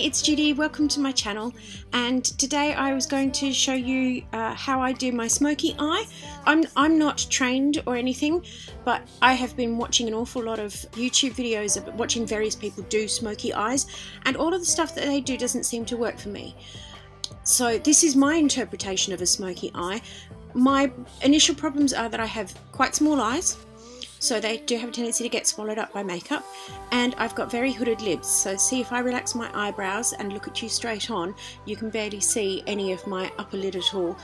it's Judy, welcome to my channel, and today I was going to show you how I do my smoky eye. I'm not trained or anything, but I have been watching an awful lot of YouTube videos of watching various people do smoky eyes, and all of the stuff that they do doesn't seem to work for me. So this is my interpretation of a smoky eye. My initial problems are that I have quite small eyes, so they do have a tendency to get swallowed up by makeup, and I've got very hooded lids, so see, if I relax my eyebrows and look at you straight on, you can barely see any of my upper lid at all.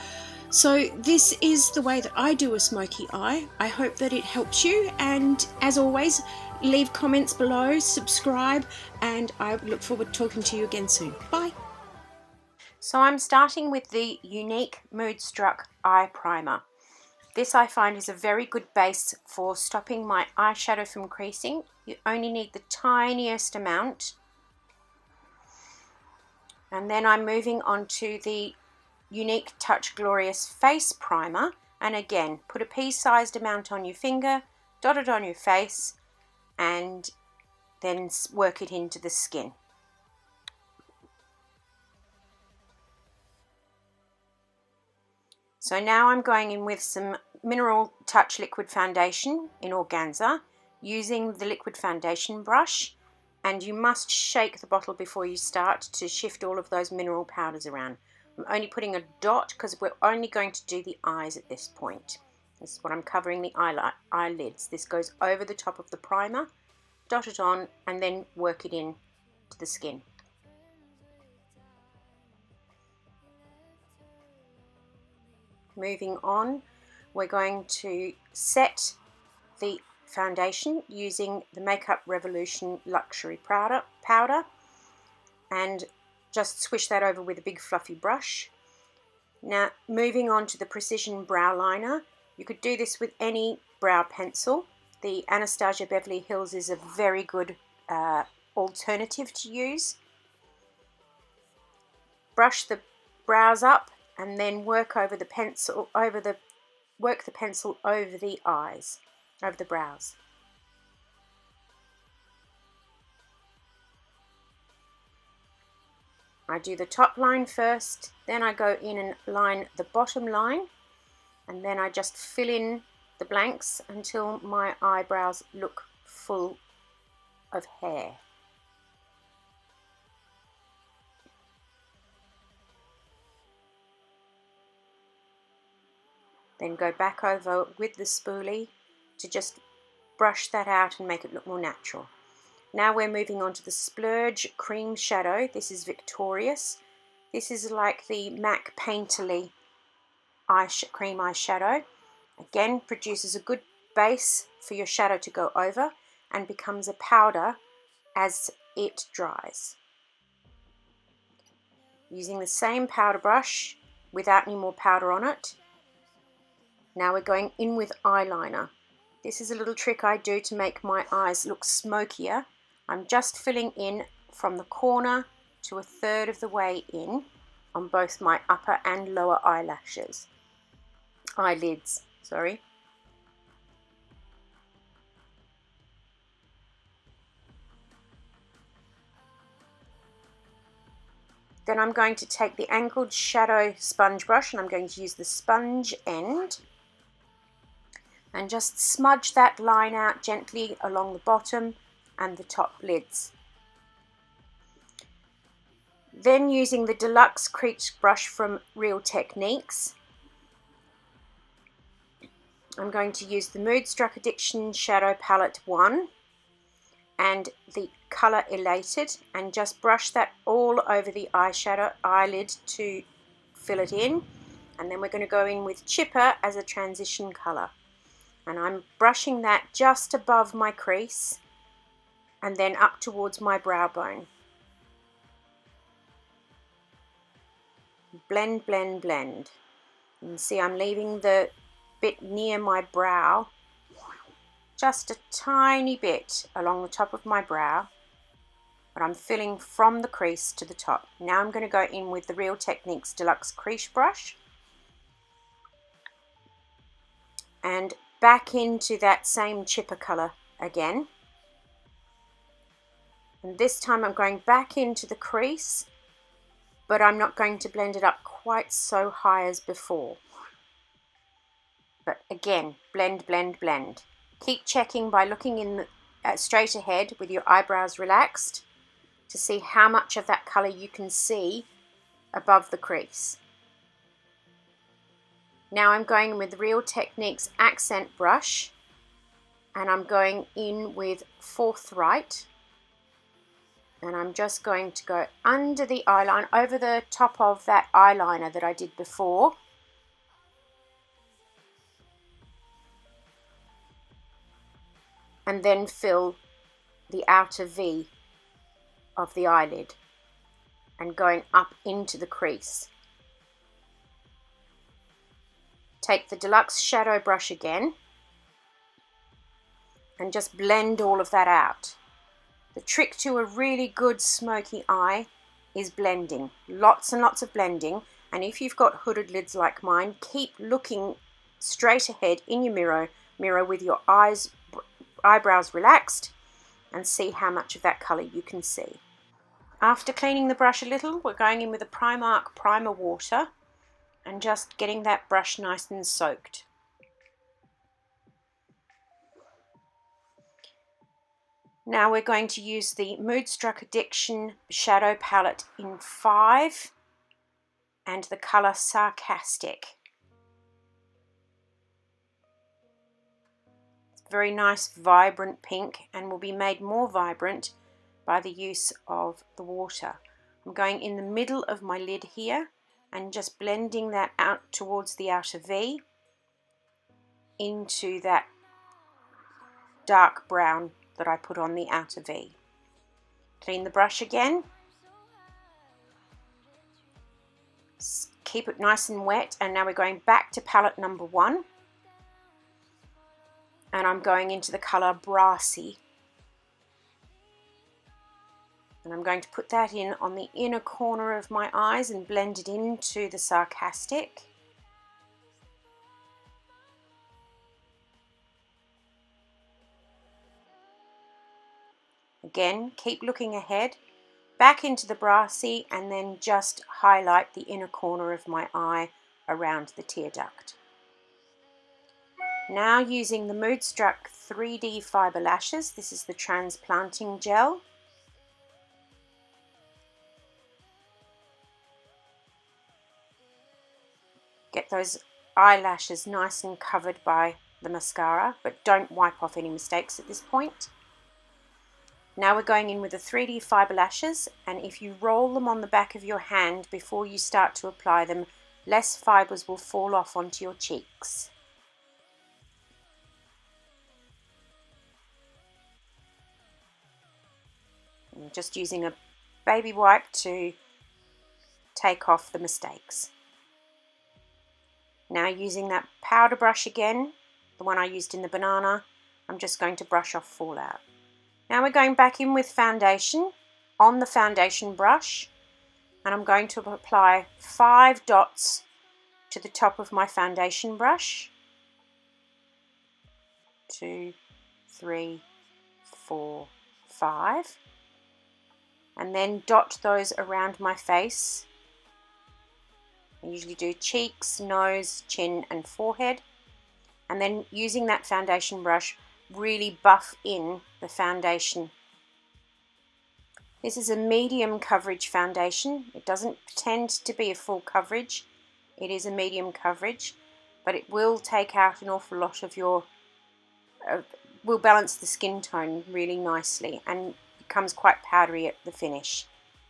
So this is the way that I do a smoky eye. I hope that it helps you, and as always, leave comments below, subscribe, and I look forward to talking to you again soon. Bye! So I'm starting with the Younique Moodstruck Eye Primer. This I find is a very good base for stopping my eyeshadow from creasing. You only need the tiniest amount. And then I'm moving on to the Younique Touch Glorious Face Primer. And again, put a pea-sized amount on your finger, dot it on your face, and then work it into the skin. So now I'm going in with some Mineral Touch Liquid Foundation in Organza, using the liquid foundation brush, and you must shake the bottle before you start to shift all of those mineral powders around. I'm only putting a dot because we're only going to do the eyes at this point. This is what I'm covering the eyelids. This goes over the top of the primer, dot it on, and then work it in to the skin. Moving on, we're going to set the foundation using the Makeup Revolution Luxury powder, and just swish that over with a big fluffy brush. Now moving on to the Precision Brow Liner. You could do this with any brow pencil. The Anastasia Beverly Hills is a very good alternative to use. Brush the brows up and then work over the pencil over the eyes, over the brows. I do the top line first, then I go in and line the bottom line, and then I just fill in the blanks until my eyebrows look full of hair. Then go back over with the spoolie to just brush that out and make it look more natural. Now we're moving on to the Splurge Cream Shadow. This is Victorious. This is like the MAC Painterly cream eyeshadow. Again, produces a good base for your shadow to go over and becomes a powder as it dries. Using the same powder brush without any more powder on it. Now we're going in with eyeliner. This is a little trick I do to make my eyes look smokier. I'm just filling in from the corner to a third of the way in on both my upper and lower eyelids, sorry. Then I'm going to take the angled shadow sponge brush, and I'm going to use the sponge end and just smudge that line out gently along the bottom and the top lids. Then using the Deluxe Crease brush from Real Techniques, I'm going to use the Moodstruck Addiction Shadow Palette 1 and the Colour Elated, and just brush that all over the eyelid to fill it in. And then we're going to go in with Chipper as a transition colour. And I'm brushing that just above my crease and then up towards my brow bone. Blend, blend, blend. You can see I'm leaving the bit near my brow, just a tiny bit along the top of my brow, but I'm filling from the crease to the top. Now I'm going to go in with the Real Techniques Deluxe Crease brush and back into that same chipper colour again, And this time I'm going back into the crease, but I'm not going to blend it up quite so high as before. But again, blend, blend, blend. Keep checking by looking in straight ahead with your eyebrows relaxed to see how much of that colour you can see above the crease. Now I'm going with Real Techniques accent brush, and I'm going in with Forthright, and I'm just going to go under the eyeline, over the top of that eyeliner that I did before. And then fill the outer V of the eyelid and going up into the crease. Take the Deluxe Shadow Brush again and just blend all of that out. The trick to a really good smoky eye is blending. Lots and lots of blending. And if you've got hooded lids like mine, keep looking straight ahead in your mirror with your eyebrows relaxed, and see how much of that colour you can see. After cleaning the brush a little, we're going in with a Primark primer water and just getting that brush nice and soaked. Now we're going to use the Moodstruck Addiction shadow palette in 5 and the colour Sarcastic. Very nice vibrant pink, and will be made more vibrant by the use of the water. I'm going in the middle of my lid here and just blending that out towards the outer V into that dark brown that I put on the outer V. Clean the brush again. Keep it nice and wet, and now we're going back to palette number 1. And I'm going into the colour Brassy. And I'm going to put that in on the inner corner of my eyes and blend it into the Sarcastic. Again, keep looking ahead, back into the Brassy, and then just highlight the inner corner of my eye around the tear duct. Now using the Moodstruck 3D Fibre Lashes, this is the transplanting gel. Get those eyelashes nice and covered by the mascara, but don't wipe off any mistakes at this point. Now we're going in with the 3D Fibre Lashes, and if you roll them on the back of your hand before you start to apply them, less fibres will fall off onto your cheeks. I'm just using a baby wipe to take off the mistakes. Now using that powder brush again, the one I used in the banana, I'm just going to brush off fallout. Now we're going back in with foundation on the foundation brush, and I'm going to apply 5 dots to the top of my foundation brush. 2, 3, 4, 5. And then dot those around my face. I usually do cheeks, nose, chin and forehead. And then using that foundation brush, really buff in the foundation. This is a medium coverage foundation. It doesn't pretend to be a full coverage. It is a medium coverage, but it will take out an awful lot of your, will balance the skin tone really nicely, and becomes quite powdery at the finish.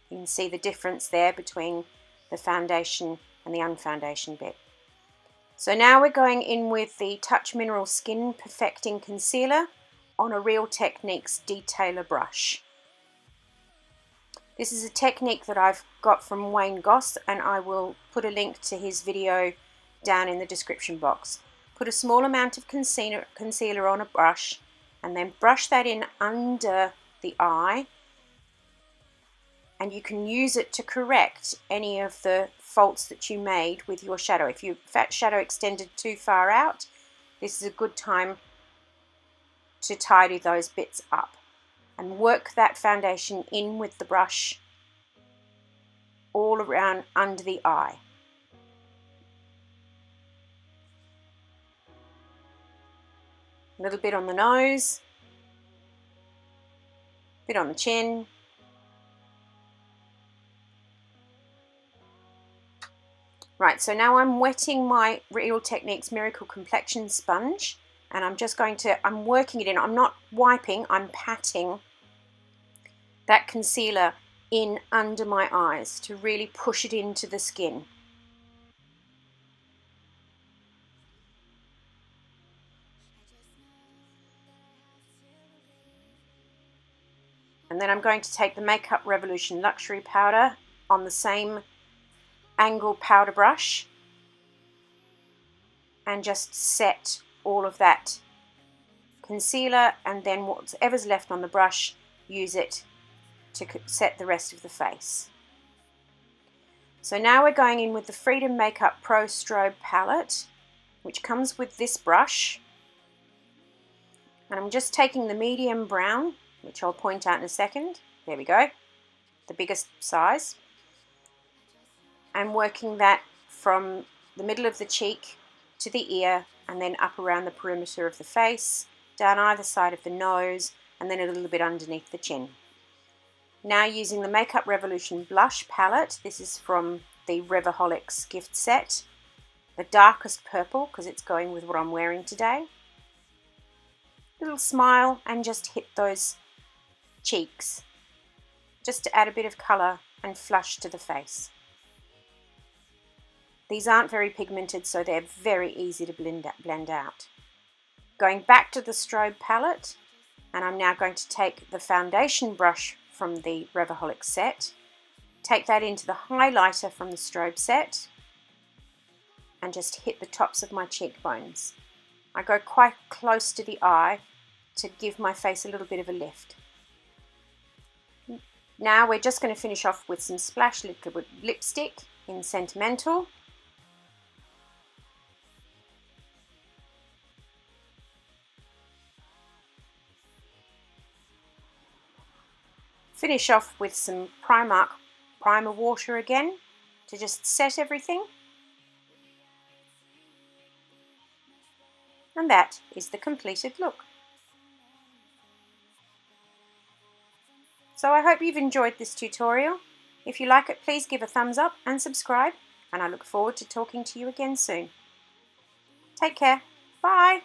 You can see the difference there between the foundation and the unfoundation bit. So now we're going in with the Touch Mineral Skin Perfecting Concealer on a Real Techniques Detailer brush. This is a technique that I've got from Wayne Goss, and I will put a link to his video down in the description box. Put a small amount of concealer on a brush and then brush that in under the eye, and you can use it to correct any of the faults that you made with your shadow. If your shadow extended too far out, this is a good time to tidy those bits up. and work that foundation in with the brush all around under the eye. A little bit on the nose, a bit on the chin. Right, so now I'm wetting my Real Techniques Miracle Complexion Sponge, and I'm working it in. I'm not wiping, I'm patting that concealer in under my eyes to really push it into the skin. And then I'm going to take the Makeup Revolution Luxury Powder on the same angle powder brush and just set all of that concealer, and then whatever's left on the brush, use it to set the rest of the face. So now we're going in with the Freedom Makeup Pro Strobe Palette, which comes with this brush, and I'm just taking the medium brown, which I'll point out in a second. There we go, the biggest size, and working that from the middle of the cheek to the ear, and then up around the perimeter of the face, down either side of the nose, and then a little bit underneath the chin. Now using the Makeup Revolution Blush Palette, this is from the Revoholics Gift Set, the darkest purple because it's going with what I'm wearing today. Little smile and just hit those cheeks, just to add a bit of colour and flush to the face. These aren't very pigmented, so they're very easy to blend out. Going back to the strobe palette, and I'm now going to take the foundation brush from the Revoholics set, take that into the highlighter from the strobe set, and just hit the tops of my cheekbones. I go quite close to the eye to give my face a little bit of a lift. Now we're just going to finish off with some Splash Liquid Lipstick in Sentimental. Finish off with some Primark primer water again to just set everything. And that is the completed look. So I hope you've enjoyed this tutorial. If you like it, please give a thumbs up and subscribe, and I look forward to talking to you again soon. Take care. Bye.